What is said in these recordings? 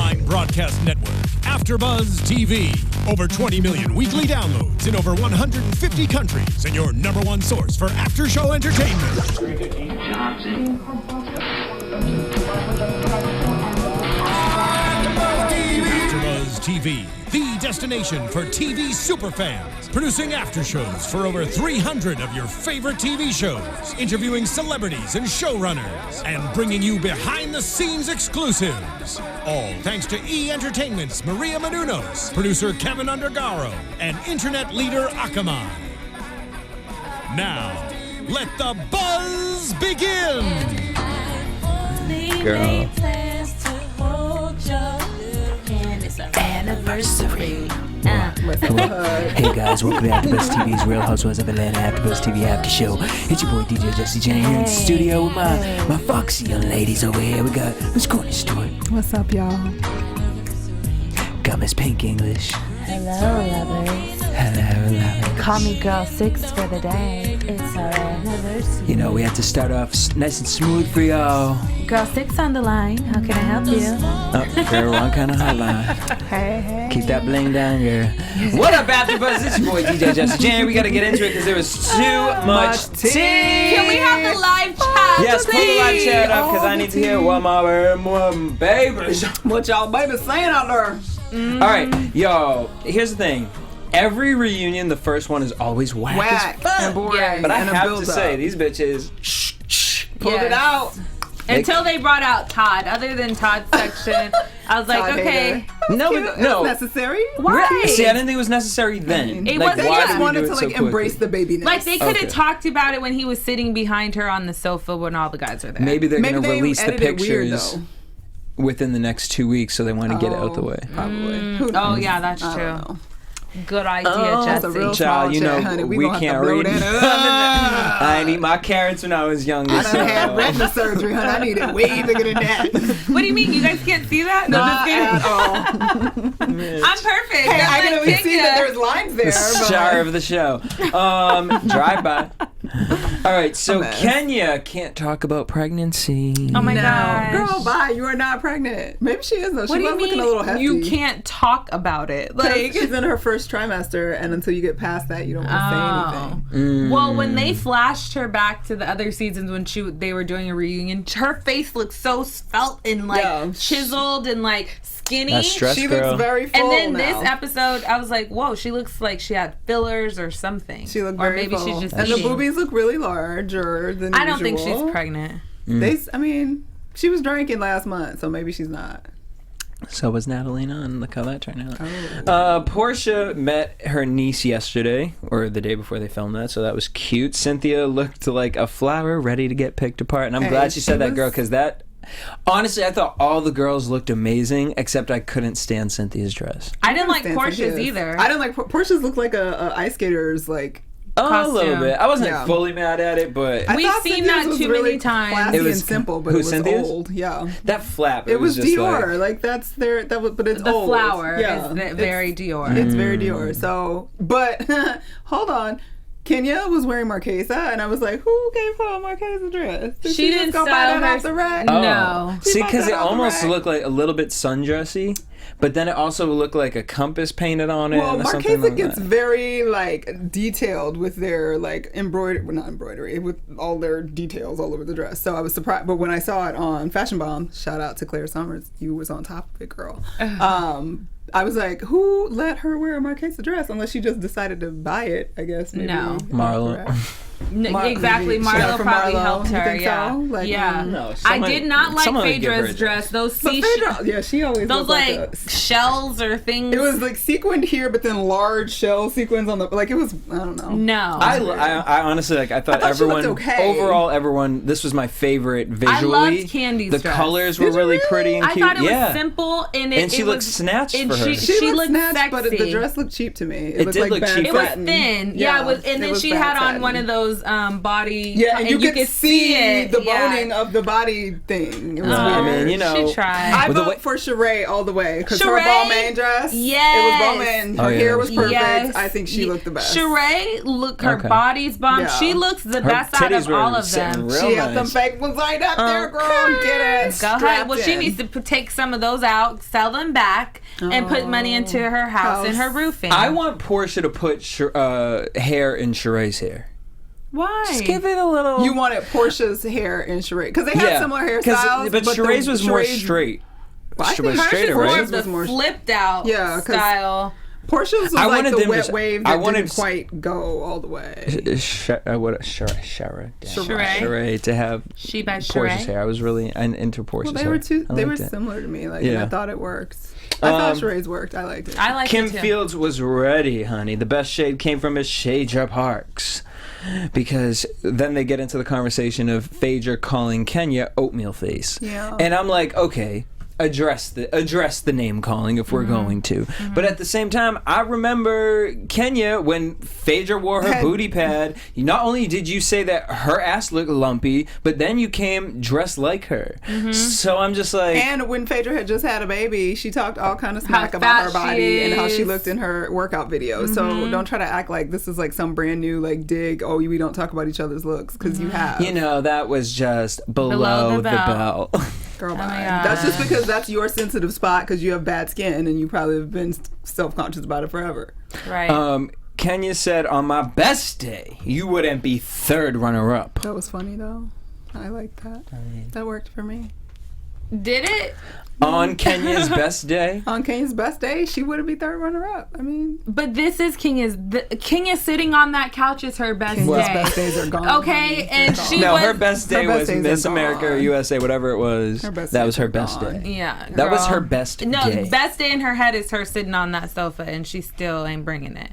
online broadcast network, Afterbuzz TV. Over 20 million weekly downloads in over 150 countries, and your #1 source for after-show entertainment. Afterbuzz TV, the destination for TV superfans. Producing aftershows for over 300 of your favorite TV shows, interviewing celebrities and showrunners, and bringing you behind-the-scenes exclusives. All thanks to E! Entertainment's Maria Menounos, producer Kevin Undergaro, and internet leader Akamai. Now, let the buzz begin! Girl. It's an anniversary. Hey guys, welcome to Afterbuzz TV's Real Housewives of Atlanta Afterbuzz TV After Show. It's your boy DJ Jesse Janedy here in the studio with my foxy young ladies over here. We got Miss Courtney Stewart. What's up, y'all? Got Miss Pink English. Hello, lovers. Hello, lovers. Call me Girl 6 for the day. It's our anniversary. You know, we have to start off nice and smooth for y'all. Girl 6 on the line. How can I help you? Oh, girl, wrong kind of hotline. Hey. Keep that bling down, girl. What up, Afterbuzz? It's your boy DJ Jesse Janedy. We gotta get into it because there was too much tea. Can we have the live chat? Yes, pull the live chat up because I need to hear what my babies. What y'all babies saying out there? All right, yo, here's the thing. Every reunion, the first one is always whack as fuck. And boring. Yeah. But I and have to say, these bitches pulled it out. Until they brought out Todd. Other than Todd's section, I was like, Todd okay. No, It was necessary. Why? See, I didn't think it was necessary then. It like, wasn't- why yeah. did Just we wanted do to it so like embrace the quickly? babiness. Like, they could have Okay. talked about it when he was sitting behind her on the sofa when all the guys were there. Maybe they're going to they release the edited it weird, pictures though. within the next 2 weeks, so they want to get it out the way. Probably. Who knows? Oh, yeah, that's I true. don't know. Good idea, That's a Jesse. real Child, small you know, chat, honey. we gonna have can't to blow read. that up. I ain't eat my carrots when I was younger. I done had retina surgery, honey. I need it way bigger than that. What do you mean? You guys can't see that? No, just kidding. At all. I'm perfect. Hey, That's I can like at least see Kenya. that there's lines there. The but- star of the show. Drive by. All right, so mess. Kenya can't talk about pregnancy. Oh my No, gosh. girl, bye. You are not pregnant. Maybe she is though. What She do you was looking mean a little hefty. you can't talk about it? Like, She's in her first trimester, and until you get past that, you don't want to say anything. well, when they flashed her back to the other seasons when they were doing a reunion, her face looked so svelte and like Yeah. chiseled and like skinny. That's stress, She girl. looks very full And then now. this episode, I was like, whoa, she looks like she had fillers or something. She looked or very maybe full. she's just and the eating. boobies look really larger than I don't think she's usual. pregnant. I mean, she was drinking last month, so maybe she's not. So was Natalina, and look how that turned out. Oh. Portia met her niece yesterday, or the day before they filmed that, so that was cute. Cynthia looked like a flower ready to get picked apart, and I'm Hey, glad she said she that, was- girl, because that... Honestly, I thought all the girls looked amazing, except I couldn't stand Cynthia's dress. I didn't like Stand Portia's Cynthia's. either. I didn't like Portia's. Looked like a ice skater's like. A little Costume. bit. I wasn't Yeah. fully mad at it, but I We've thought seen Cynthia's that was too really many times. Classy It was- and simple, but who, it was Cynthia's? old. Yeah. that flap, It was just Dior. like... That's their. That was, but it's the old. flower Yeah. is very Dior. It's very Dior. So, but hold on. Kenya was wearing Marquesa, and I was like, "Who gave her a Marquesa dress? Did She just didn't go buy style that her- off the rack?" Oh. No. See, bought because that it off the almost rack. looked like a little bit sundressy, but then it also looked like a compass painted on it. Well, or something Marquesa like gets that. very like detailed with their like embroidery, well, not embroidery, with all their details all over the dress. So I was surprised, but when I saw it on Fashion Bomb, shout out to Claire Summers, you was on top of it, girl. I was like, who let her wear a Marquesa dress? Unless she just decided to buy it, I guess. Maybe. No. Marlo. Exactly. Shout out Marlo for probably Marlo. helped You her. think Yeah. so? Like, yeah. No, I someone- did not like someone would give her a Phaedra's dress. Those But sea Phaedra, yeah, she always those looked like a, shells or things. it was like sequined here, but then large shell sequins on the like. It was, I don't know. no. I honestly like. I thought thought she everyone looked okay. overall, everyone. This was my favorite visually. loved Candy's The dress. colors were Did you really really? pretty and I cute. thought it yeah. was simple and And she it looked was snatched and for her. She looked snatched, sexy. but the dress looked cheap to me. It looked did look bad cheap. It was satin. thin. Yeah, it was, and it then was she bad had on satin. one of those those body. Yeah, and you could see it. the boning of the body thing. It was weird. I mean, you know, she tried. I vote for Sheree all the way because her Sheree? Balmain dress. Yes. It was Balmain. Her hair was perfect. Yes. I think she looked the best. Sheree, her body's bomb. Yeah. She looks the best out of all of them. She had them fake ones right up there, girl. Get it. Go ahead. Well, she needs to take some of those out, sell them back, and put money into her house and her roofing. I want Portia to put hair in Sheree's hair. Why? Just give it a little. You wanted Portia's hair in Sheree because they had similar hairstyles. But Sheree's was more straight. Well, I think hers straighter, is more right? of the flipped out style. Portia's was I like wanted the them wet to- wave I that wanted didn't quite go all the way. Sheree to have She by Portia's Sheree. hair. I was really into Portia's Well, hair. they were liked it. similar to me. Like, Yeah. and I thought it worked. I thought Sheree's worked. I liked it. I like Kim it too. Fields was ready, honey. The best shade came from Miss Shaja Parks. Because then they get into the conversation of Phaedra calling Kenya oatmeal face. Yeah. And I'm like, okay, address the name calling if we're going to. But at the same time, I remember Kenya when Phaedra wore her booty pad. Not only did you say that her ass looked lumpy, but then you came dressed like her. So I'm just like, and when Phaedra had just had a baby, she talked all kind of smack about her body and how she looked in her workout videos. So don't try to act like this is like some brand new like dig. Oh, we don't talk about each other's looks because you have. you know, that was just below the belt. Girl, bye. my God. That's just because that's your sensitive spot because you have bad skin and you probably have been self-conscious about it forever. Right. Kenya said, on my best day, you wouldn't be third runner-up. That was funny though. I like that. That worked for me. Did it? On Kenya's best day? On Kenya's best day, she wouldn't be third runner-up. I mean, But this is Kenya's. Kenya sitting on that couch is her best Kenya's day. best days are gone. Okay, and she No, was. her best day was days are Miss America or gone. USA, whatever it was. Her best That days was her are best gone. day. Yeah, That was girl. her best No, day. best day in her head is her sitting on that sofa, and she still ain't bringing it.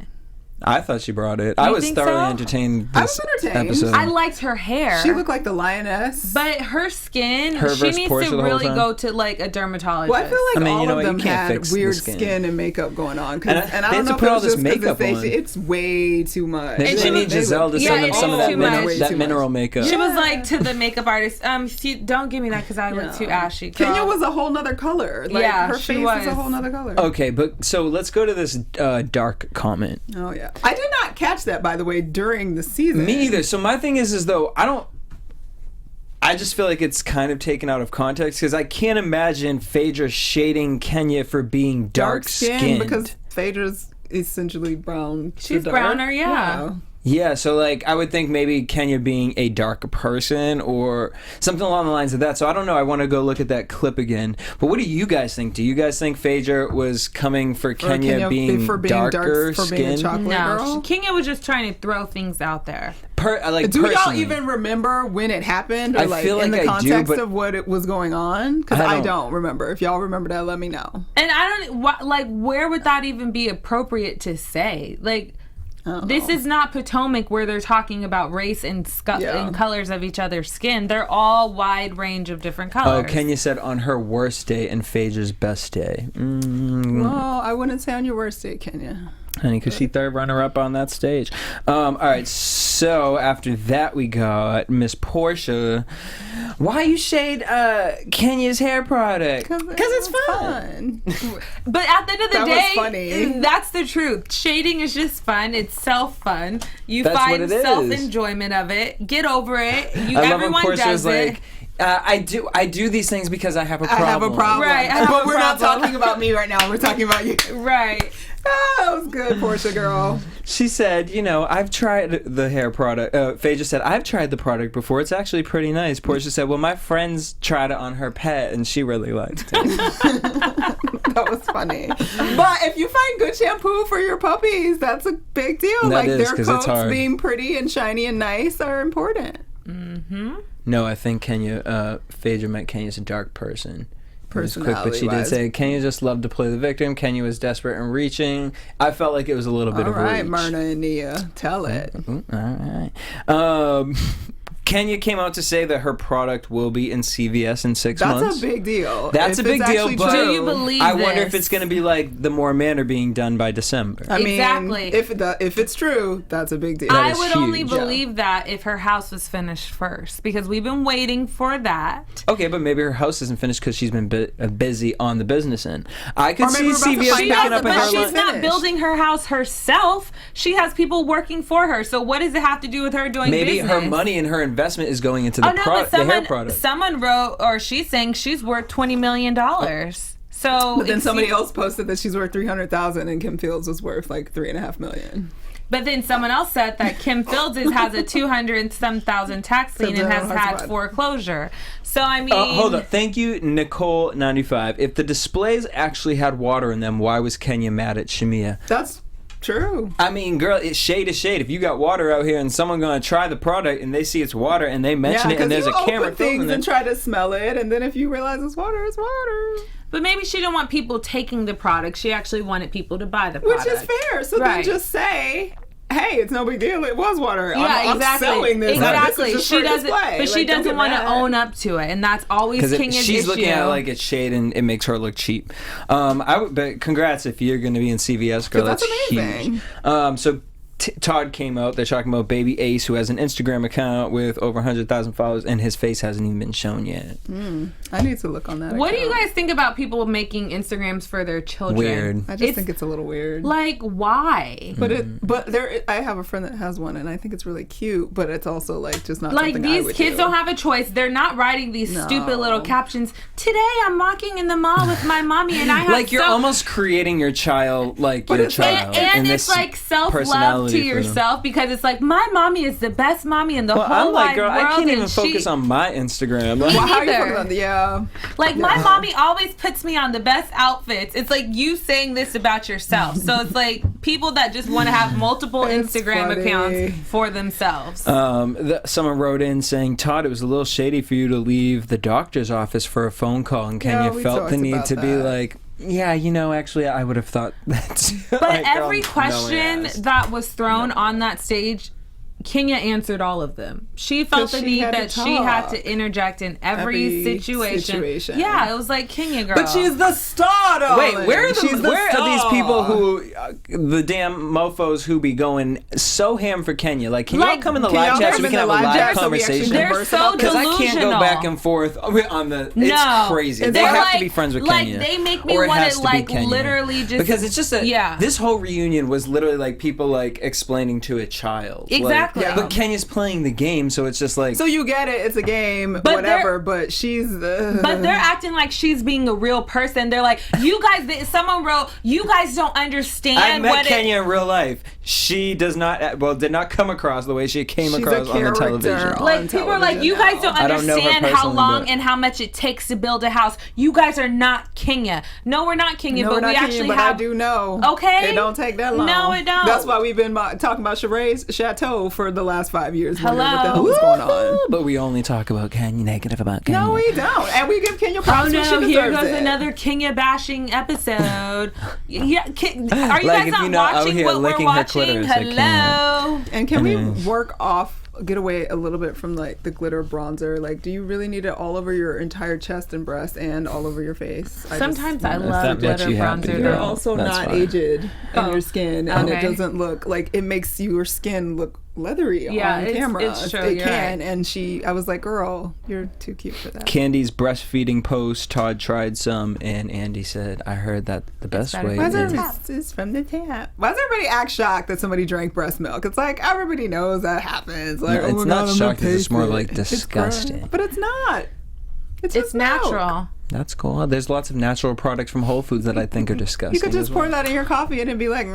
I thought she brought it. I was think thoroughly so? entertained I this was entertained. episode. I liked her hair. She looked like the lioness. But her skin, Her she versus needs Portia to the whole really time? go to like a dermatologist. Well, I feel like all you know of what, them you can't had fix the weird skin. skin and makeup going on. And And I they don't have know to if put it all was this just 'cause makeup on. it's way too much. Maybe they need Giselle to send them it some of is that, too much. that mineral makeup. She was like to the makeup artist, don't give me that because I look too ashy. Girl. Kenya was a whole nother color. Like, Yeah, her she face was. is a whole nother color. Okay, but so let's go to this dark comment. Oh, yeah. I did not catch that, by the way, during the season. Me either. So my thing is though, I just feel like it's kind of taken out of context because I can't imagine Phaedra shading Kenya for being dark skinned. because Phaedra's essentially brown. to She's dark. browner, yeah. Yeah, so like I would think maybe Kenya being a dark person or something along the lines of that. So I don't know. I want to go look at that clip again. But what do you guys think? Do you guys think Phaedra was coming for Kenya being darker for being a skinned? chocolate girl? Kenya was just trying to throw things out there. Do personally. y'all even remember when it happened? Or I like feel in like the I do, context but of what it was going on? Because I don't remember. If y'all remember that, let me know. And I don't where would that even be appropriate to say? Like, this is not Potomac where they're talking about race and and colors of each other's skin. They're all wide range of different colors. Oh, Kenya said on her worst day and Phaedra's best day. Well, I wouldn't say on your worst day, Kenya. Honey, because she third runner-up on that stage. All right, so after that we got Miss Portia. Why you shade Kenya's hair product? Because it's fun. But at the end of the That day, was funny. that's the truth. Shading is just fun. It's self-fun. You That's what find it is. self-enjoyment of it. Get over it. I love when Everyone Portia does was it. like, I do these things because I have a I problem. have a problem. Right, I have But a we're not problem. talking about me right now. We're talking about you. Right. That was good, Portia girl. She said, I've tried the hair product. Phaedra said, I've tried the product before. It's actually pretty nice. Portia said, well, my friends tried it on her pet, and she really liked it. That was funny. But if you find good shampoo for your puppies, that's a big deal. That is, their 'cause it's coats hard. being pretty and shiny and nice are important. No, I think Phaedra meant Kenya's a dark person. It was quick, but she did Personality-wise. say Kenya just loved to play the victim. Kenya was desperate and reaching. I felt like it was a little bit All of a right, reach. Myrna and Nia, tell it. Ooh, all right. Kenya came out to say that her product will be in CVS in 6 months. That's a big deal. That's a big deal, but do you believe I wonder if it's going to be like the More Manor being done by December. I mean, exactly. If it's true, that's a big deal. I would only believe that if her house was finished first, because we've been waiting for that. Okay, but maybe her house isn't finished because she's been busy on the business end. I could see CVS picking up but her she's not building her house herself. She has people working for her. So what does it have to do with her doing maybe business? her money and her investment is going into the hair product. Someone wrote, or she's saying she's worth $20 million. So, but then somebody else posted that she's worth $300,000 and Kim Fields was worth like $3.5 million. But then someone else said that Kim Fields has a 200,000 tax lien and has had foreclosure. So I mean, hold up. Thank you, Nicole95. If the displays actually had water in them, why was Kenya mad at Shamia? That's true. I mean, girl, it's shade to shade. If you got water out here and someone gonna try the product and they see it's water and they mention it and there's a camera filming it, and try to smell it, and then if you realize it's water, it's water. But maybe she didn't want people taking the product. She actually wanted people to buy the product, which is fair. So then just say, hey, it's no big deal. It was water. Yeah, exactly. I'm selling this. Exactly. This she doesn't, but she doesn't want to own up to it, and that's always Kenya's issue. She's looking at it like it's shade, and it makes her look cheap. But congrats if you're going to be in CVS, girl. That's amazing. Huge. So Todd came out. They're talking about Baby Ace, who has an Instagram account with over 100,000 followers, and his face hasn't even been shown yet. I need to look on that. What do you guys think about people making Instagrams for their children? Weird. I just think it's a little weird. Like, why? I have a friend that has one, and I think it's really cute. But it's also like just not like something I would these kids do. Don't have a choice. They're not writing these stupid little captions. Today I'm walking in the mall with my mommy, and I have like you're almost creating your child like your child, and it's like self-love to yourself. Because it's like, my mommy is the best mommy in the whole wide world. I can't even focus on my Instagram. Like, how are you focusing on my mommy always puts me on the best outfits. It's like you saying this about yourself. So it's like people that just want to have multiple Instagram accounts for themselves. Someone wrote in saying, Todd, it was a little shady for you to leave the doctor's office for a phone call, and Kenya felt the need to be like, yeah, actually, I would have thought that. But every question that was thrown on that stage, Kenya answered all of them. She felt the need that she had to interject in every situation. Yeah, it was like, Kenya, girl. But she's the star, darling. Wait, where are these people who, the damn mofos who be going so ham for Kenya? Like, can y'all come in the live chat so we can have a live conversation? They're so delusional. Because I can't go back and forth on the. It's crazy. They have to be friends with Kenya. Like, they make me want to, like, literally just. Because it's just this whole reunion was literally like people, like, explaining to a child. Exactly. But Kenya's playing the game, so it's just like... So you get it, it's a game, whatever, but she's... But they're acting like she's being a real person. They're like, you guys... Someone wrote, you guys don't understand I met Kenya in real life. She did not come across the way she came across on the television. Like, people are like, you guys don't understand how long and how much it takes to build a house. You guys are not Kenya. No, we're not Kenya, but we actually have... I do know. Okay? It don't take that long. No, it don't. That's why we've been talking about Sheree's Chateau for the last 5 years. Hello. What the hell is going on? But we only talk about Kenya, negative about Kenya. No, we don't. And we give Kenya props when she deserves here goes another Kenya bashing episode. Are you guys not watching what we're watching? Hello. And can we get away a little bit from like the glitter bronzer? Like, do you really need it all over your entire chest and breast and all over your face? Sometimes I love glitter bronzer. You're also not aged in your skin, and it doesn't look like, it makes your skin look leathery on camera. It's true. It can. Right. And I was like, girl, you're too cute for that. Candy's breastfeeding post, Todd tried some, and Andy said, I heard that the best way is from the tap. Why does everybody act shocked that somebody drank breast milk? It's like, everybody knows that happens. Like, it's not shocking, it's more like disgusting. But it's not. It's natural. That's cool. There's lots of natural products from Whole Foods that I think are disgusting. You could just pour that in your coffee and it'd be like,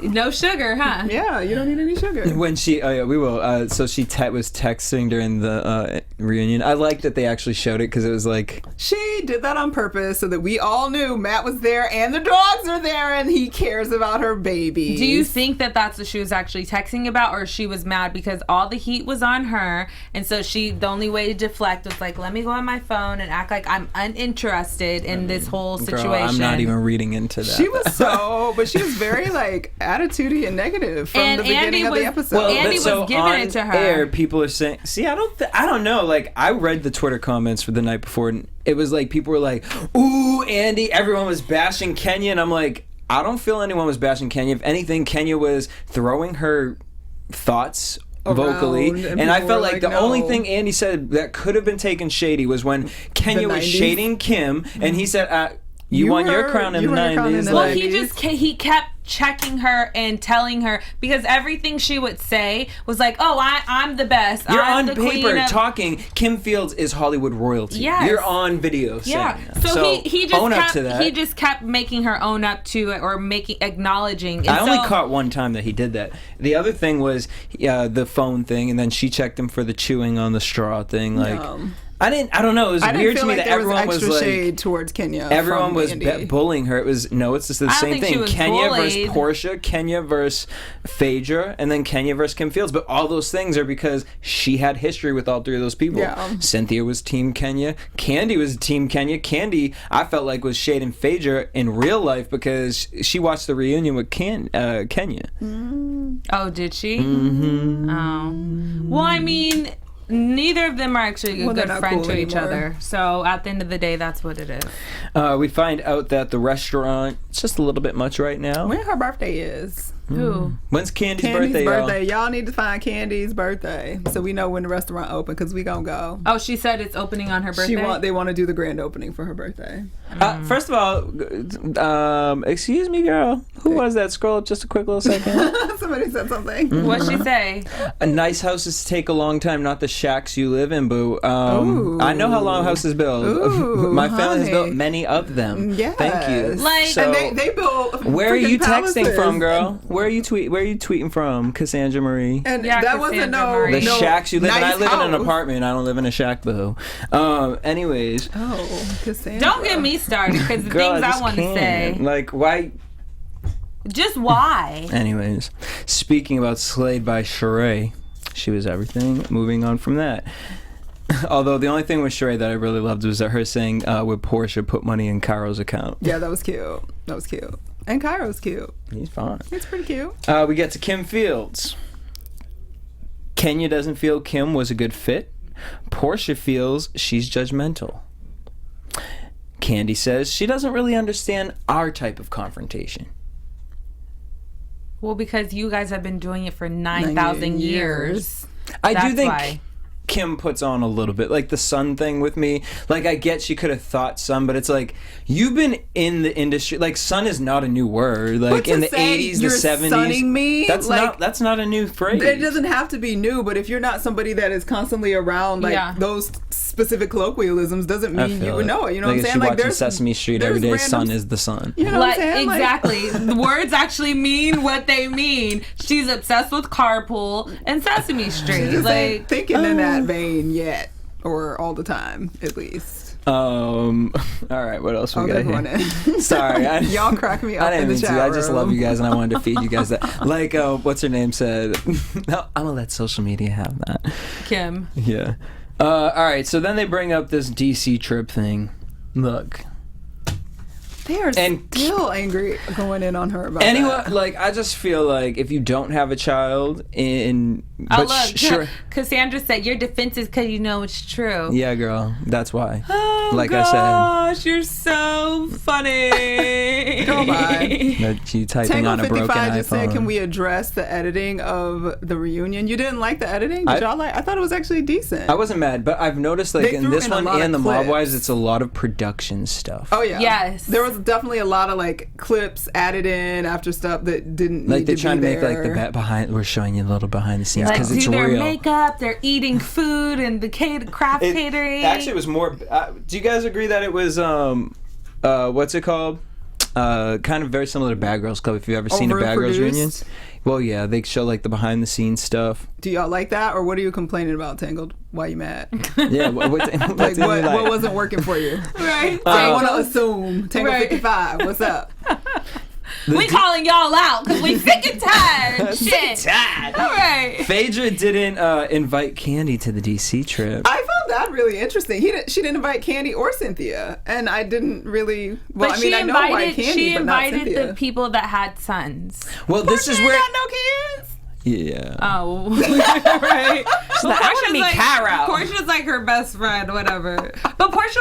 no sugar, huh? Yeah, you don't need any sugar. When we will. So she was texting during the reunion. I like that they actually showed it because it was like... She did that on purpose so that we all knew Matt was there and the dogs are there and he cares about her baby. Do you think that that's what she was actually texting about, or she was mad because all the heat was on her, and so the only way to deflect was like, let me go on my phone and act like I'm uninterested interested in this whole situation. Girl, I'm not even reading into that. She was but she was very like attitudey and negative from the beginning of the episode. Well, Andy was giving it to her. Air, people are saying, see, I don't know. Like, I read the Twitter comments for the night before, and it was like people were like, "Ooh, Andy!" Everyone was bashing Kenya, and I'm like, I don't feel anyone was bashing Kenya. If anything, Kenya was throwing her thoughts vocally, and I felt like the only thing Andy said that could have been taken shady was when Kenya was shading Kim, and he said, you won your crown in the 90s. Well, he kept checking her and telling her, because everything she would say was like, "Oh, I'm the best. You're I'm on the paper queen talking. Kim Fields is Hollywood royalty. Yes. You're on video saying that. So he just own kept, up to that. He just kept making her own up to it, or acknowledging. And I only caught one time that he did that. The other thing was the phone thing, and then she checked him for the chewing on the straw thing. Like, I don't know. It was weird to me that everyone was like shade towards Kenya. Everyone was bullying her. It's just the same thing. Kenya versus Portia, Kenya versus Phaedra, and then Kenya versus Kim Fields. But all those things are because she had history with all three of those people. Yeah. Cynthia was team Kenya. Candy was team Kenya. Candy, I felt like, was shading Phaedra in real life because she watched the reunion with Kenya. Oh, did she? Mm-hmm. Oh. Well, I mean, neither of them are actually a good friend to each other. So at the end of the day, that's what it is. We find out that the restaurant, it's just a little bit much right now. When her birthday is. Who? When's Candy's birthday, y'all need to find Candy's birthday so we know when the restaurant open, because we gonna go. Oh, she said it's opening on her birthday? They want to do the grand opening for her birthday. First of all, excuse me, girl. Who was that? Scroll up just a quick little second. Somebody said something. What'd she say? Nice houses take a long time, not the shacks you live in, boo. I know how long houses build. Ooh, my family has built many of them. Yes. Thank you. And they built. Where are you palaces. texting from, girl? Where are you tweeting from, Cassandra Marie? And that wasn't the shacks you live in. Nice I live house. in an apartment. I don't live in a shack, boo. Anyways. Oh, Cassandra. Don't get me started, because the Girl, things I want to say. Like, why? Just why? Anyways, speaking about slayed by Sheree, she was everything. Moving on from that. Although the only thing with Sheree that I really loved was that her saying, "Would Portia put money in Cairo's account?" Yeah, that was cute. And Cairo's cute. He's fine. He's pretty cute. We get to Kim Fields. Kenya doesn't feel Kim was a good fit. Portia feels she's judgmental. Candy says she doesn't really understand our type of confrontation. Well, because you guys have been doing it for 9,000 years. I do think why. Kim puts on a little bit, like the sun thing with me. Like, I get she could have thought sun, but it's like, you've been in the industry. Like, sun is not a new word. Like, in the 80s, the 70s. Sunning me? That's not a new phrase. It doesn't have to be new, but if you're not somebody that is constantly around, those specific colloquialisms, doesn't mean you would know it. You know what I'm saying? Like, there's Sesame Street every day, sun is the sun. You know what I'm saying? Exactly. The words actually mean what they mean. She's obsessed with Carpool and Sesame Street. Like, thinking in that vein yet, or all the time, at least. All right, what else we got here? Sorry, y'all crack me up in the chat room. I just love you guys, and I wanted to feed you guys that. Like, what's her name said? No, I'm gonna let social media have that. Kim. Yeah. All right, so then they bring up this DC trip thing. Look. They are still angry going in on her about that. Like, I just feel like if you don't have a child Cassandra said your defense is because you know it's true. Yeah, girl, that's why. Oh, like gosh, I said, you're so funny. Go by. You typing Tango on a broken 55 just iPhone. said, can we address the editing of the reunion? You didn't like the editing? Did y'all like? I thought it was actually decent. I wasn't mad, but I've noticed, like, in this one and the Mob Wives, it's a lot of production stuff. Oh yeah. Yes. There was definitely a lot of like clips added in after stuff that didn't need to be there. Like, they're trying to make like the behind. We're showing you a little behind the scenes because it's real. Their makeup, they're eating food, and the craft catering. Actually, it was more. Do you guys agree that it was what's it called? Kind of very similar to Bad Girls Club. If you've ever seen a Bad Girls reunion. Well, yeah, they show like the behind the scenes stuff. Do y'all like that, or what are you complaining about, Tangled? Why you mad? Yeah, what wasn't working for you? Right. I want to assume Tangled 55. What's up? We calling y'all out because we sick and tired. Shit. All right. Phaedra didn't invite Candy to the DC trip. I found that really interesting. She didn't invite Kandi or Cynthia, and I didn't really. Well, but I mean, I know why Kandi, she but not invited Cynthia. the people that had sons. Well, this is where. Got no kids. Yeah. Oh, right. Well, I want to meet Cara. Portia's like her best friend, whatever. But Portia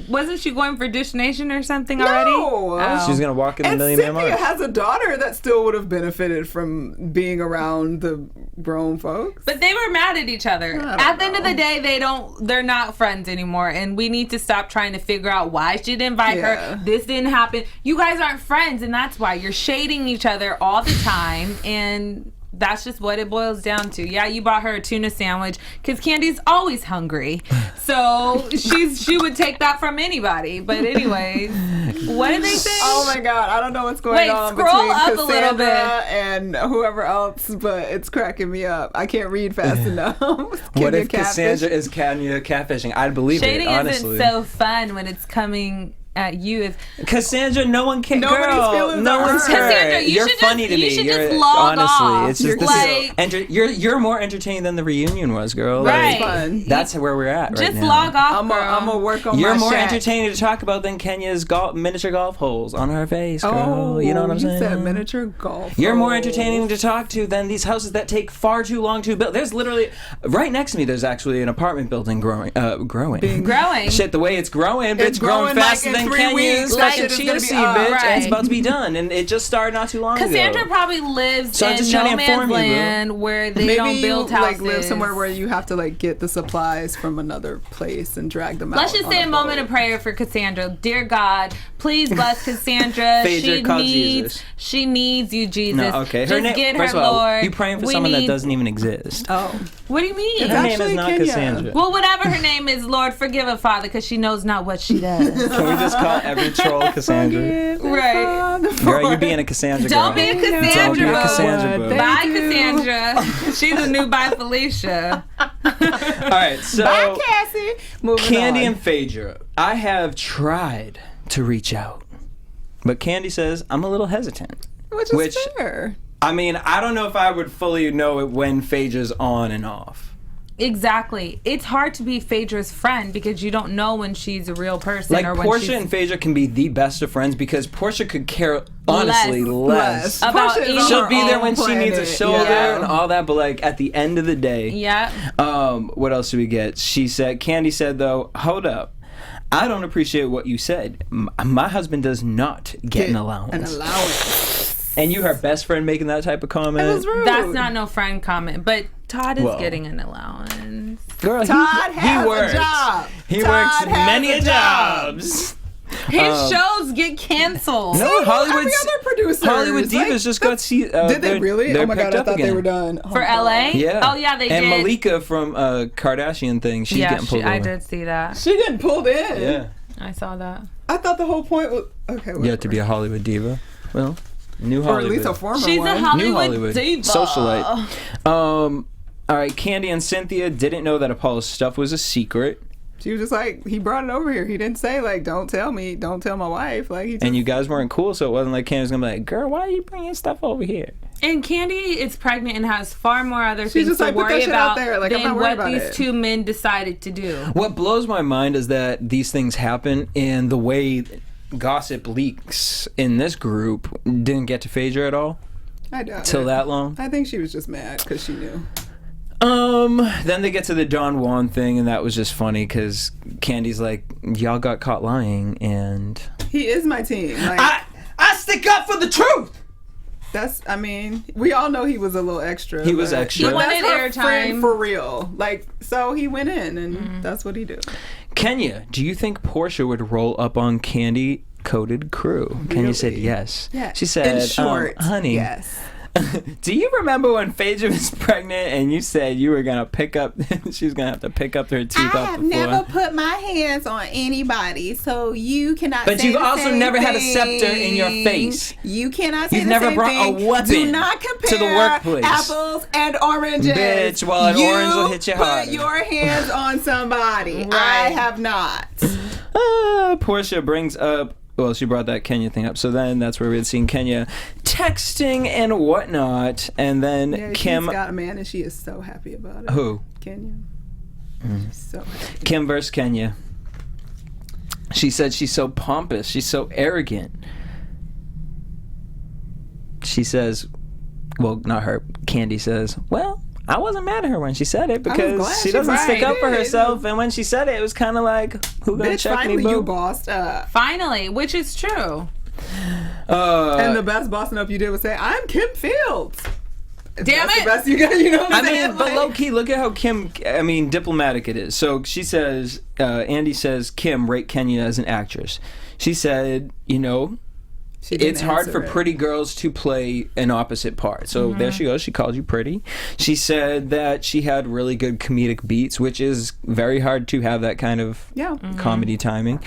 wasn't she going for Dish Nation or something already? No. Oh. She's gonna walk in the And Million Man Cynthia March. has a daughter that still would have benefited from being around the grown folks. But they were mad at each other. At the end of the day, they're not friends anymore, and we need to stop trying to figure out why she didn't invite her. This didn't happen. You guys aren't friends, and that's why you're shading each other all the time, and that's just what it boils down to. Yeah, you bought her a tuna sandwich because Candy's always hungry, so she would take that from anybody. But anyways, what did they say? Oh my God, I don't know what's going on scroll between up Cassandra a little bit. and whoever else, but it's cracking me up. I can't read fast enough. What if Cassandra is Kenya catfishing? I'd believe Shading it, honestly. isn't so fun when it's coming at you. Cassandra, no one can. Nobody's Girl, feeling no the one's hurt. hurt. Cassandra, you You're should funny just- to you me. should You're just log honestly, off. it's just Like- you're more entertaining than the reunion was, girl. Right. Like, Fun. that's where we're at right Just now. log off, I'm gonna work on You're my more shack. entertaining to talk about than Kenya's miniature golf holes on her face, girl. Oh, you know what I'm saying? You said miniature golf. You're more entertaining to talk to than these houses that take far too long to build. There's literally right next to me. There's actually an apartment building growing. Growing. Shit, the way it's growing, It's it's growing growing faster like in than 3 Kenya's weeks. Like, fucking it's chia gonna be seed, up. bitch. Right. And it's about to be done, and it just started not too long Cassandra ago. probably lives So I'm in just no trying to inform man's you, bro. land where they Maybe don't build you houses. like live somewhere where you have to like get the supplies from another place and drag them out. Let's just on say a boat. moment of prayer for Cassandra. Dear God, please bless Cassandra. Phaedra called Jesus. She needs you, Jesus. No, okay. Just get her, first of all, Lord. you praying for We someone that need- doesn't even exist. Oh, What do you mean? It's Her name actually is not Kenya. Cassandra. Well, whatever her name is, Lord, forgive her, Father, because she knows not what she does. Can we just call every troll Cassandra? Right. Girl, you're being a Cassandra girl. Don't be a Don't be a Cassandra, boo. Cassandra, boo. Bye, Thank you. Cassandra. She's the new Bye, Felicia. All right, so bye, Cassie. Moving Kandi on. and Phaedra, I have tried to reach out, but Kandi says I'm a little hesitant. which is fair. I mean, I don't know if I would fully know it when Phaedra's on and off. Exactly. It's hard to be Phaedra's friend because you don't know when she's a real person Like or when Portia she's and Phaedra can be the best of friends because Portia could care honestly less. About Portia is any- on She'll her be there own when she needs a planet. shoulder Yeah. and all that, but like at the end of the day, Yeah. what else do we get? Kandi said though, hold up. I don't appreciate what you said. My husband does not get an allowance. An allowance. And you, her best friend, making that type of comment. That was rude. That's not no friend comment, but Todd is Well. getting an allowance. Girl, Todd has a works. job. He Todd works has many a job. jobs. His shows get canceled. No, Hollywood's Every other producer. Hollywood Divas just got Did they really? They're Oh my god, picked I up thought again. they were done. For LA? Yeah. Oh, yeah, they and did. And Malika from Kardashian thing, she's Yeah, getting pulled over. I did see that. She getting pulled in. Yeah. I saw that. I thought the whole point was okay. You have to be a Hollywood diva. Well, new or Hollywood. at least a former She's one. a New Hollywood Hollywood. diva. Socialite. All right, Kandi and Cynthia didn't know that Apollo's stuff was a secret. She was just like, he brought it over here. He didn't say like, don't tell me, don't tell my wife. Like he just, And you guys weren't cool, so it wasn't like Candy's gonna be like, girl, why are you bringing stuff over here? And Kandi is pregnant and has far more other She's things just to like, put that worry shit out about there. Like, I'm than not worried what about these it. two men decided to do. What blows my mind is that these things happen, and the way gossip leaks in this group didn't get to Phaedra at all I doubt till it. that long. I think she was just mad because she knew. Then they get to the Don Juan thing, and that was just funny because Candy's like, y'all got caught lying, and He is my team. Like, I stick up for the truth. that's, I mean, we all know he was a little extra. He was but- extra. But He wanted that's her friend airtime. for real. Like, so he went in, and that's what he did. Kenya, do you think Portia would roll up on Candy Coated Crew? Kenya said Really? yes. Yeah. She said, in short, honey, yes. do you remember when Phaedra was pregnant and you said you were gonna pick up? She was gonna have to pick up her teeth I off have the floor. never put my hands on anybody, so you cannot. But say you've the also same never had a thing. scepter in your face. You cannot say You've the never same brought a thing. weapon Do not compare to the workplace. apples and oranges. Bitch, well, an orange will hit you harder. Put your hands on somebody. Right. I have not. Portia brings up. Well, she brought that Kenya thing up, so then that's where we had seen Kenya texting and whatnot, and then Yeah, Kim. she's got a man, and she is so happy about it. Who? Kenya. So Kim versus Kenya. She said she's so pompous. She's so arrogant. She says, well, not her. Candy says, well, I wasn't mad at her when she said it because she doesn't stick up for herself. And when she said it, it was kind of like, who gonna check me, boo? You bossed up. Finally, which is true. And the best bossing up you did was say, I'm Kim Fields. Damn That's it! the best you got, you know what I'm saying? But low key, look at how Kim, diplomatic it is. So she says, Andy says, Kim, rate Kenya as an actress. She said, it's hard for pretty girls to play an opposite part. So there she goes. She called you pretty. She said that she had really good comedic beats, which is very hard to have that kind of comedy timing.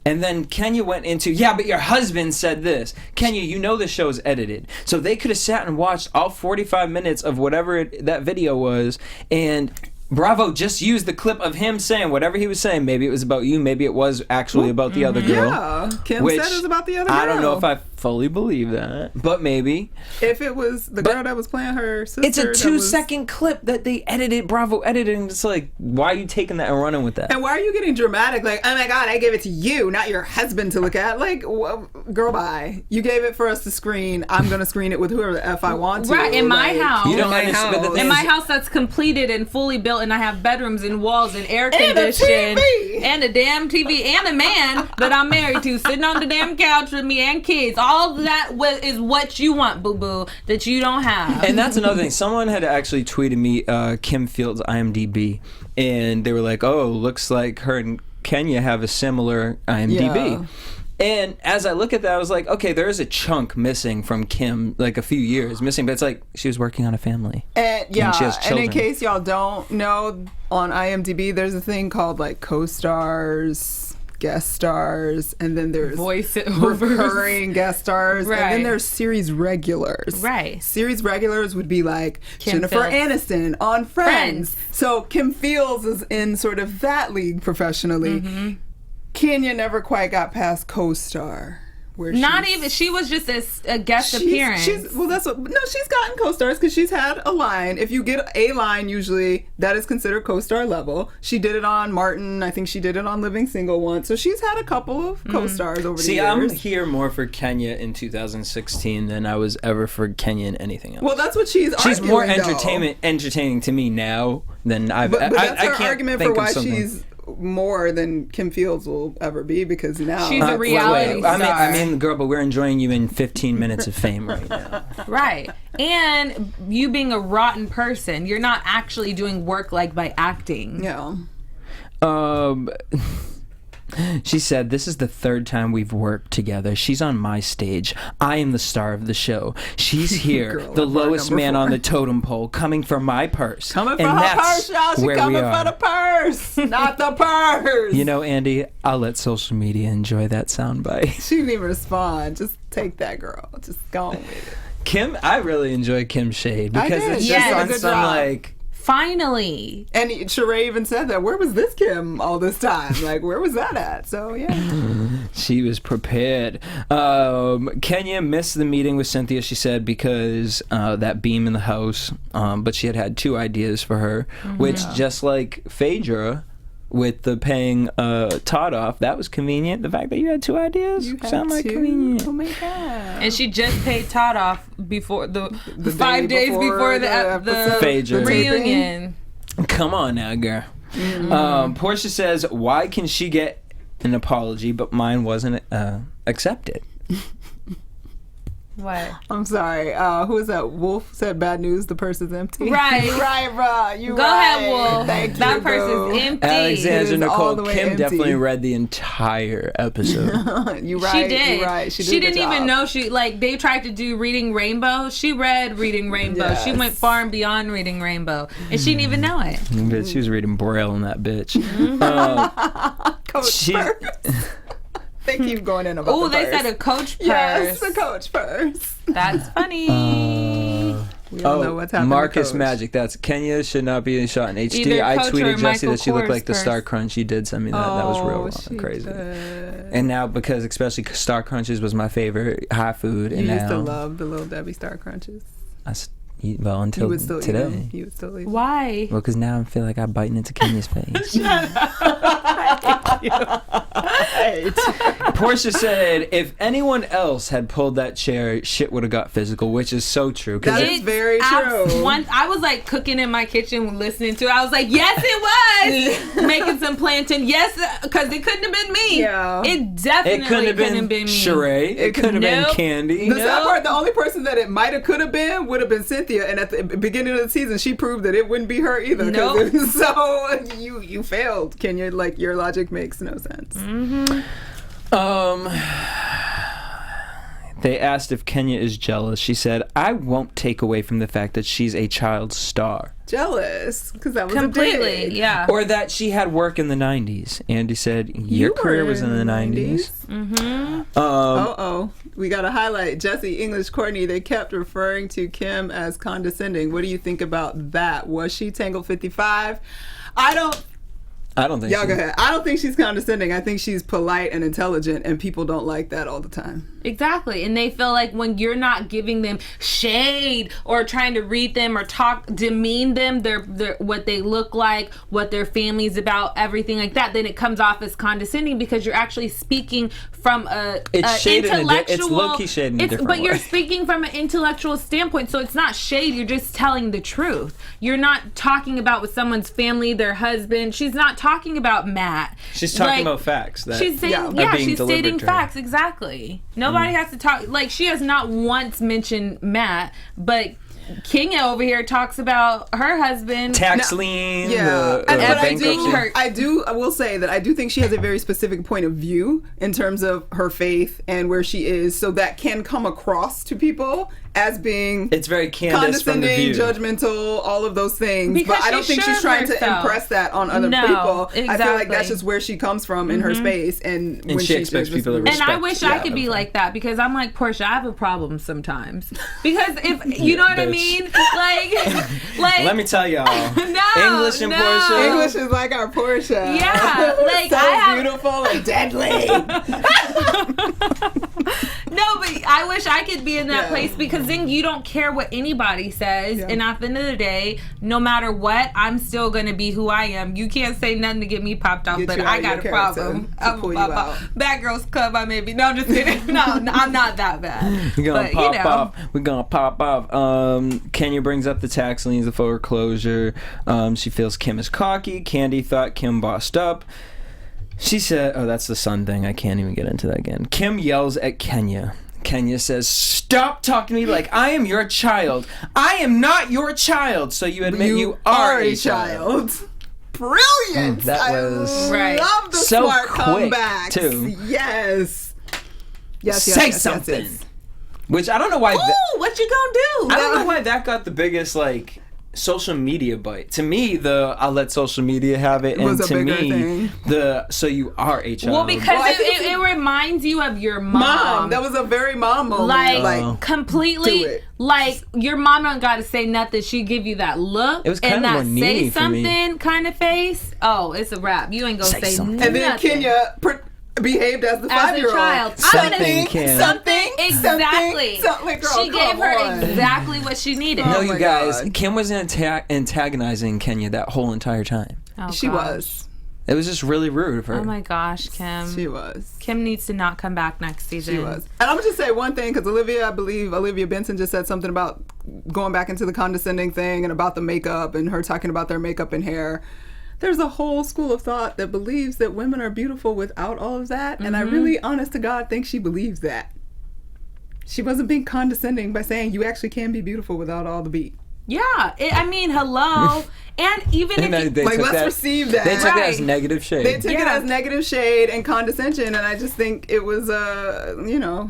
And then Kenya went into, but your husband said this. Kenya, the show is edited. So they could have sat and watched all 45 minutes of whatever that video was, and Bravo just used the clip of him saying whatever he was saying. Maybe it was about you. Maybe it was actually about the other girl. Yeah, Kim said it was about the other girl. I don't know if I fully believe that, but maybe. If it was the girl that was playing her sister. It's a 2-second clip that they edited, Bravo edited, and it's like, why are you taking that and running with that? And why are you getting dramatic? Like, oh my God, I gave it to you, not your husband to look at. Like, girl, bye. You gave it for us to screen. I'm going to screen it with whoever the F I want to. Right, in my house. You don't understand. In my house that's completed and fully built, and I have bedrooms and walls and air conditioning and a damn TV and a man that I'm married to sitting on the damn couch with me and kids. All that is what you want, boo-boo, that you don't have. And that's another thing. Someone had actually tweeted me Kim Fields' IMDb, and they were like, oh, looks like her and Kenya have a similar IMDb. Yeah. And as I look at that, I was like, okay, there is a chunk missing from Kim, like a few years missing, but it's like she was working on a family. And she has children. And in case y'all don't know, on IMDb, there's a thing called like co-stars, guest stars, and then there's recurring guest stars, and then there's series regulars. Right. Series regulars would be like Jennifer Aniston on Friends. So Kim Fields is in sort of that league professionally. Mm-hmm. Kenya never quite got past co-star. She was just a guest appearance. She's gotten co-stars because she's had a line. If you get a line, usually that is considered co-star level. She did it on Martin. I think she did it on Living Single once. So she's had a couple of co-stars over the years. I'm here more for Kenya in 2016 than I was ever for Kenya in anything else. Well, that's what she's arguing, more entertaining to me now than I've. But that's her argument for why she's more than Kim Fields will ever be, because now she's a reality star. I mean, girl, but we're enjoying you in 15 minutes of fame right now. Right. And you being a rotten person, you're not actually doing work like by acting. Yeah. She said, this is the third time we've worked together. She's on my stage. I am the star of the show. She's here, Girl, the lowest man on the totem pole, coming for my purse. Coming for her purse, y'all. She coming for the purse, not the purse. Andy, I'll let social media enjoy that soundbite. She didn't even respond. Just take that, girl. Just go on with it. Kim, I really enjoy Kim's shade because it's just on some like... Finally. And Sheree even said that. Where was this Kim all this time? Like, where was that at? So, yeah. She was prepared. Kenya missed the meeting with Cynthia, she said, because that beam in the house. But she had 2 ideas for her, which, just like Phaedra, with the paying Todd off, that was convenient. The fact that you had 2 ideas sound like convenient. Oh my God. And she just paid Todd off before the 5 days before the reunion. Come on now, girl. Mm-hmm. Portia says, why can she get an apology but mine wasn't accepted? What? I'm sorry. Who is that? Wolf said bad news. The purse is empty. Right. Right, bro. Go ahead, Wolf. Thank that purse is empty. Alexandra Nicole Kim definitely read the entire episode. You right. She did. You're right. She didn't even know they tried to do Reading Rainbow. She read Reading Rainbow. Yes. She went far and beyond Reading Rainbow, and she didn't even know it. But she was reading Braille in that bitch. Coach They keep going in about the purse. They said a Coach purse. Yes, a Coach purse. That's funny. We don't know what's happening. Marcus Magic. That's Kenya should not be shot in HD. Either I Coach tweeted Jesse that she looked Kors like the purse. Star Crunch. She did send me that. That was real crazy. And now, because especially Star Crunches was my favorite high food. You used to love the Little Debbie Star Crunches. Well, until today. You would still leave. Why? Well, because now I feel like I'm biting into Kenya's face. Portia said, if anyone else had pulled that chair, shit would have got physical, which is so true. That is very true. I was like cooking in my kitchen listening to it. I was like, yes, it was. Making some plantain. Yes, because it couldn't have been me. Yeah. It definitely couldn't have been me. Sheree. It could have been Candy. The sad part, the only person that it might have could have been would have been Cynthia. And at the beginning of the season, she proved that it wouldn't be her either. Nope. So you failed, Kenya. Like, your logic makes no sense. Mm-hmm. They asked if Kenya is jealous. She said, I won't take away from the fact that she's a child star. Jealous, because that was completely, a dig. yeah. Or that she had work in the 90s. Andy said, your career was in the 90s. Mm-hmm. We got to highlight Jesse, English, Courtney. They kept referring to Kim as condescending. What do you think about that? Was she Tangled 55? I don't think y'all go ahead. I don't think she's condescending. I think she's polite and intelligent, and people don't like that all the time. Exactly. And they feel like when you're not giving them shade or trying to read them or demean them, their what they look like, what their family's about, everything like that, then it comes off as condescending because you're actually speaking from it's low-key shade in a different way. But you're speaking from an intellectual standpoint, so it's not shade. You're just telling the truth. You're not talking about with someone's family, their husband. She's not talking about Matt. She's talking about facts. She's saying, she's stating facts. Exactly. Nobody has to talk. Like, she has not once mentioned Matt, but Kenya over here talks about her husband. Tax lien. Yeah. Bankruptcy. I will say that I do think she has a very specific point of view in terms of her faith and where she is. So that can come across to people as being it's very condescending, judgmental, all of those things. Because but I don't think she's trying to impress that on other people. Exactly. I feel like that's just where she comes from in her space, and when she expects people to respect. And I wish I could be like that, because I'm like, Portia, I have a problem sometimes. Because if you know what I mean, like let me tell y'all, English and Portia. English is like our Portia. Yeah, like so beautiful and deadly. No, but I wish I could be in that place, because then you don't care what anybody says, and at the end of the day, no matter what, I'm still gonna be who I am. You can't say nothing to get me popped off, but I got a problem. Bad Girls Club, I may be. No, I'm just kidding. No, I'm not that bad. We're gonna pop off. We're gonna pop off. Kenya brings up the tax liens, the foreclosure. She feels Kim is cocky. Candy thought Kim bossed up. She said, oh, that's the son thing. I can't even get into that again. Kim yells at Kenya. Kenya says, stop talking to me like I am your child. I am not your child. So you admit you are a child. Brilliant. That was I love the so smart quick, comebacks. too. Yes. Say something. Which I don't know why. Ooh, what you gonna do? I don't know why that got the biggest, like, social media bite. To me, I'll let social media have it, and to me, so you are a child. Well, because it reminds you of your mom. That was a very mom moment. Like completely, like your mom don't got to say nothing. She give you that look, it was kind and of that more say something for me. Kind of face. Oh, it's a wrap. You ain't gonna say something. nothing. And then Kenya behaved as the 5-year-old. Child. Something. Exactly. Something. Girl, she gave her exactly what she needed. No, you guys. God. Kim was antagonizing Kenya that whole entire time. Oh, she was. It was just really rude of her. Oh my gosh, Kim. She was. Kim needs to not come back next season. She was. And I'm going to just say one thing, because I believe Olivia Benson just said something about going back into the condescending thing and about the makeup and her talking about their makeup and hair. There's a whole school of thought that believes that women are beautiful without all of that. And I really, honest to God, think she believes that. She wasn't being condescending by saying you actually can be beautiful without all the beat. Yeah. I mean, hello. And even if let's receive that. They took it as negative shade. They took it as negative shade and condescension, and I just think it was a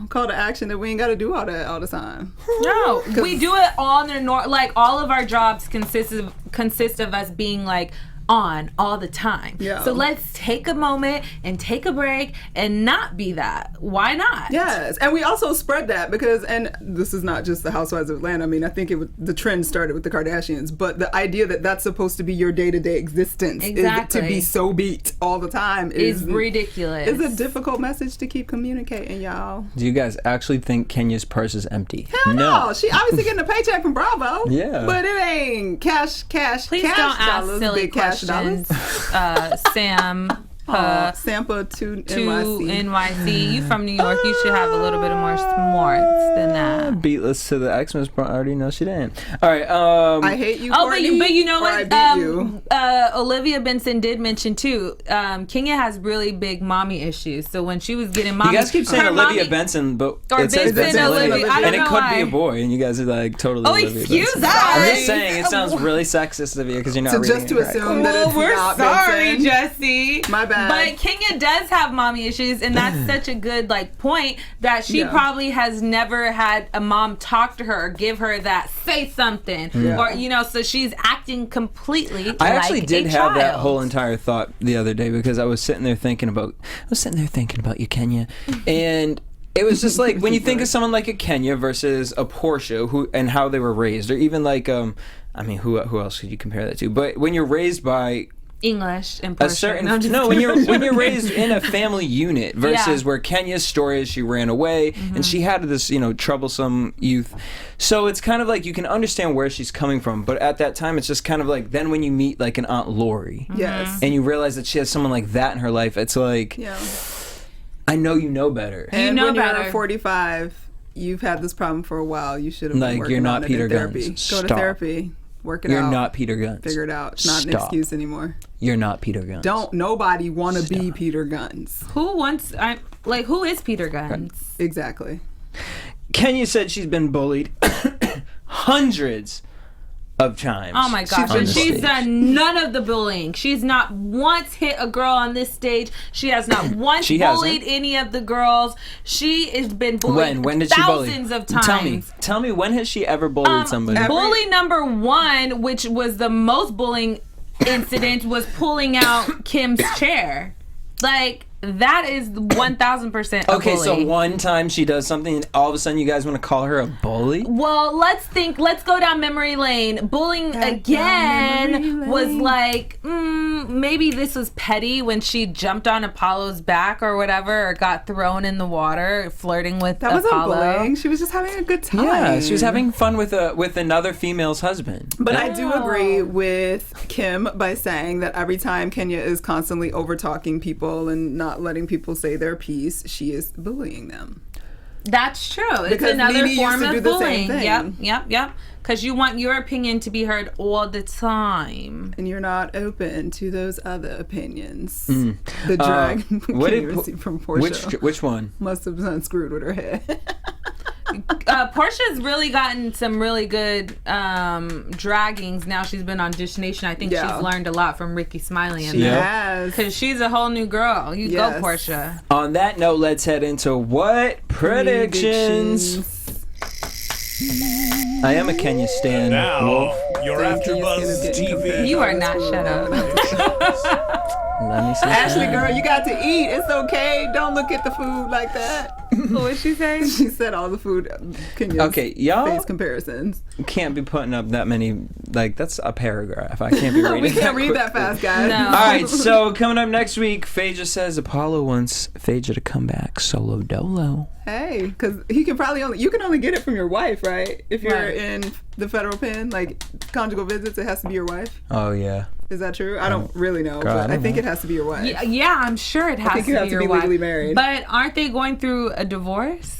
call to action that we ain't got to do all the time. No, we do it all in their all of our jobs consist of us being like on all the time. Yeah. So let's take a moment and take a break and not be that. Why not? Yes, and we also spread that because, and this is not just the Housewives of Atlanta. I mean, I think the trend started with the Kardashians, but the idea that that's supposed to be your day-to-day existence is to be so beat all the time is ridiculous. It's a difficult message to keep communicating, y'all. Do you guys actually think Kenya's purse is empty? Hell no. She obviously getting a paycheck from Bravo. Yeah. But it ain't cash Please cash don't ask dollars, silly big cash questions, dollars. Sam. Sampa to NYC. NYC. You from New York. You should have a little bit of more smarts than that. Beatless to the Xmas. I already know she didn't. All right. I hate you, Courtney, but you know what? I beat you. Olivia Benson did mention too. Kenya has really big mommy issues. So when she was getting mommy, you guys keep saying Olivia Benson, but or it says Benson Olivia. I don't and it know could why. be a boy, and you guys are like totally. Oh, Olivia excuse Benson. us. I'm just saying it sounds really sexist of you because you're not reading just to it right. assume that it's we're not sorry, Benson. Jesse. My bad. But Kenya does have mommy issues, and that's such a good point that she probably has never had a mom talk to her or give her that say something or so she's acting completely. I actually like did a have that child. whole entire thought the other day because I was sitting there thinking about you, Kenya, and it was just like when you think of someone like a Kenya versus a Portia who and how they were raised, or even like who else could you compare that to? But when you're raised by English and a certain when you're raised in a family unit versus where Kenya's story is she ran away and she had this troublesome youth, so it's kind of like you can understand where she's coming from, but at that time it's just kind of like then when you meet like an Aunt Lori and you realize that she has someone like that in her life, it's like I know you know better, and you know when better. You're 45, you've had this problem for a while, you should have been working you're not on it Peter in therapy. Guns. Go to Stop. therapy. Work it out. You're not Peter Guns. Figure it out. It's not an excuse anymore. You're not Peter Guns. Don't nobody want to be Peter Guns. Who is Peter Guns? Exactly. Kenya said she's been bullied hundreds of times. Oh my gosh, and she's stage. done none of the bullying. She's not once hit a girl on this stage. She has not once bullied any of the girls. She has been bullied when did she bully? thousands of times. Tell me when has she ever bullied somebody? Bully number one, which was the most bullying incident, was pulling out Kim's chair. Like, that is 1,000% a okay, bully. so one time she does something and all of a sudden you guys want to call her a bully? Well, let's go down memory lane. Bullying again was like, maybe this was petty when she jumped on Apollo's back or whatever, or got thrown in the water flirting with Apollo. That wasn't bullying. She was just having a good time. Yeah, she was having fun with another female's husband. But I do agree with Kim by saying that every time Kenya is constantly over-talking people and not letting people say their piece, she is bullying them. That's true. Because it's another Nene form used to do of the same bullying. thing. Yep. Because you want your opinion to be heard all the time. And you're not open to those other opinions. The drag Kenya received from Portia. Which one? Must have been screwed with her head. Portia's really gotten some really good draggings. Now she's been on Dish Nation. I think she's learned a lot from Ricky Smiley. She has. Because she's a whole new girl. You go, Portia. On that note, let's head into what predictions. I am a Kenya stan. Now, your Afterbuzz TV. You are not. Shut up. Let me see. Ashley, girl, you got to eat. It's okay. Don't look at the food like that. What did she say? She said all the food. Okay, y'all face comparisons. Can't be putting up that many. Like, that's a paragraph. I can't be reading. We can't read that fast, guys. No. All right, so coming up next week, Phaedra says Apollo wants Phaedra to come back solo dolo. Hey, because he can probably you can only get it from your wife, right? If you're in the federal pen, like conjugal visits, it has to be your wife. Oh yeah. Is that true? I don't really know, God, but I think it has to be your wife. Yeah, I'm sure it has to be your wife. I think you have to be legally married. But aren't they going through a divorce?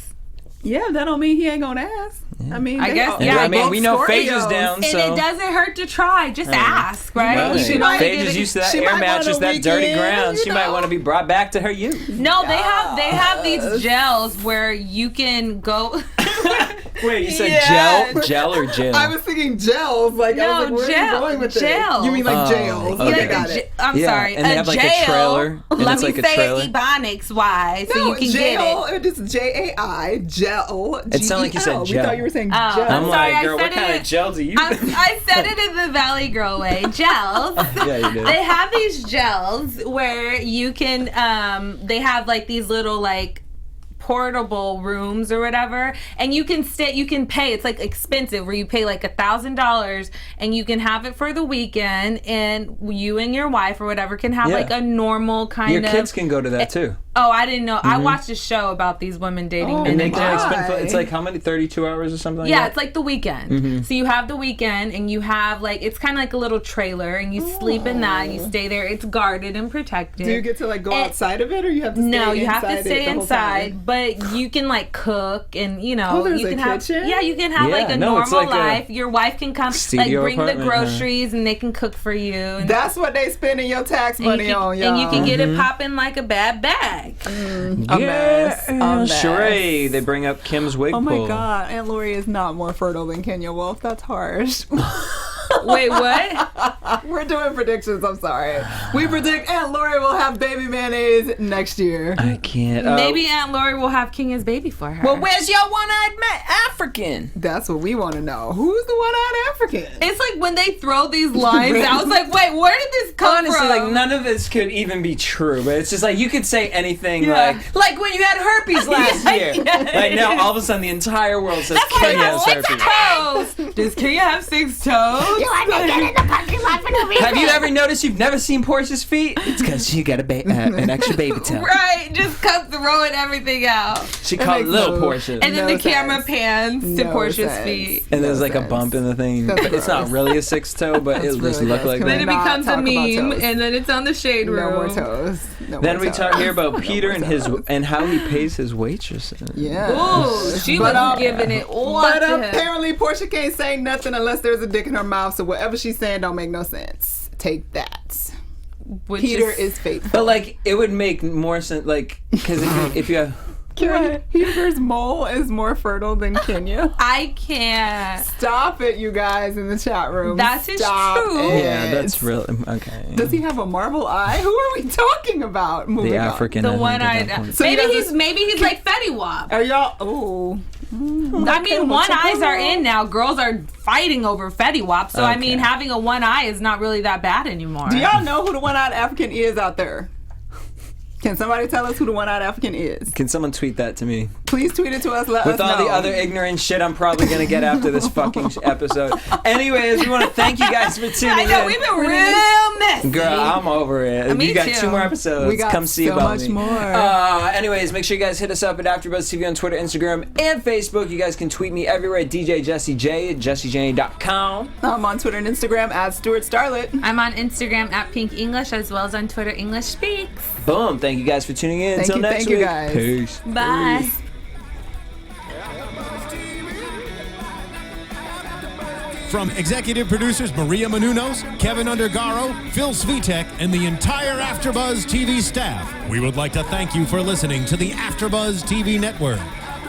Yeah, that don't mean he ain't gonna ask. Yeah. I mean, I guess. Yeah, I mean, we know Phaedra's down, and so it doesn't hurt to try. Just ask, right? Right. Phaedra's used to that air mattress, that dirty ground. She might want to be brought back to her youth. No, they have these gels where you can go. Wait, you said gel or jail? I was thinking gels. Like, I was like, where are you going with jails. it? You mean like jails? Okay. Got it. I'm sorry. And they have like a trailer. Let me say it Ebonics-wise so you can jail, get it. It's J-A-I, gel. It sounded like you said gel. We thought you were saying gel. I'm sorry, like, girl, what kind of gel do you I said it in the Valley Girl way. Gels. Yeah, you did. They have these gels where you can, they have like these little like portable rooms or whatever, and you can pay, it's like expensive, where you pay like $1,000 and you can have it for the weekend, and you and your wife or whatever can have like a normal kind of. Your kids can go to that too. Oh, I didn't know. I watched a show about these women dating men. And they can spend, it's like how many, 32 hours or something like that? Yeah, it's like the weekend. So you have the weekend, and you have like, it's kind of like a little trailer, and you sleep in that, and you stay there. It's guarded and protected. Do you get to like go outside of it, or you have to stay inside? No, you have to stay inside, but you can like cook, and you know, you can have kitchen? Yeah, you can have like a normal like life. Your wife can come like bring the groceries, and they can cook for you. And that's what they spending your tax money on, y'all. And you can get it popping like a bad bag. A mess. Sheree, they bring up Kim's wig pull. Oh my God, Aunt Lori is not more fertile than Kenya Wolf. That's harsh. Wait, what? We're doing predictions. I'm sorry. We predict Aunt Lori will have baby mayonnaise next year. I can't. Maybe Aunt Lori will have Kenya's baby for her. Well, where's your one-eyed African? That's what we want to know. Who's the one-eyed African? It's like when they throw these lines out, I was like, wait, where did this come from? Honestly, like none of this could even be true, but it's just like you could say anything, like when you had herpes last year. Like now, all of a sudden, the entire world says Kenya has herpes. Does Kenya have 6 toes? You want to get in the parking lot for no reason? Have you ever noticed you've never seen Portia's feet? It's because she got an extra baby toe. Right, just come throwing everything out. She called it Little Portia. And then the camera pans to Portia's feet. And there's like a bump in the thing. It's not really a 6 toe, but it just looked like that. Then it becomes a meme, and then it's on the shade room. No more toes. Then we talk here about Peter and how he pays his waitresses. Yeah. Ooh, she was giving it all But to him. apparently Portia can't say nothing unless there's a dick in her mouth, so whatever she's saying don't make no sense. Take that. Peter is faithful. But like, it would make more sense, like, because if you have... Peter's mole is more fertile than Kenya. I can't. Stop it, you guys in the chat room. That's true. Yeah, that's real. Okay. Does he have a marble eye? Who are we talking about? The African. The one-eyed. So maybe he's like Fetty Wap. Are y'all? Oh. I mean, one eyes are in now. Girls are fighting over Fetty Wap. So I mean, having a one eye is not really that bad anymore. Do y'all know who the one-eyed African is out there? Can somebody tell us who the one-eyed African is? Can someone tweet that to me? Please tweet it to us. Let us know. With all the other ignorant shit I'm probably going to get after this fucking episode. Anyways, we want to thank you guys for tuning in. I know, we've been real messy. Girl, I'm over it. Me you got too. 2 more episodes. We got Come see so about much me. more. Anyways, make sure you guys hit us up at AfterBuzz TV on Twitter, Instagram, and Facebook. You guys can tweet me everywhere at DJ Jesse J at JesseJanedy.com. I'm on Twitter and Instagram at Stuart Starlet. I'm on Instagram at Pink English, as well as on Twitter English Speaks. Boom. Thank you guys for tuning in. Until next week. Thank you guys. Peace. Bye. Peace. From executive producers Maria Menounos, Kevin Undergaro, Phil Svitek, and the entire Afterbuzz TV staff, we would like to thank you for listening to the Afterbuzz TV network.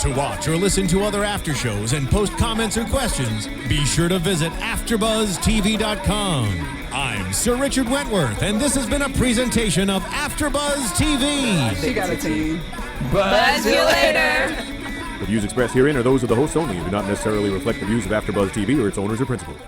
To watch or listen to other after shows and post comments or questions, be sure to visit AfterbuzzTV.com. I'm Sir Richard Wentworth, and this has been a presentation of Afterbuzz TV. She got a team. Buzz you later. The views expressed herein are those of the hosts only and do not necessarily reflect the views of AfterBuzz TV or its owners or principals.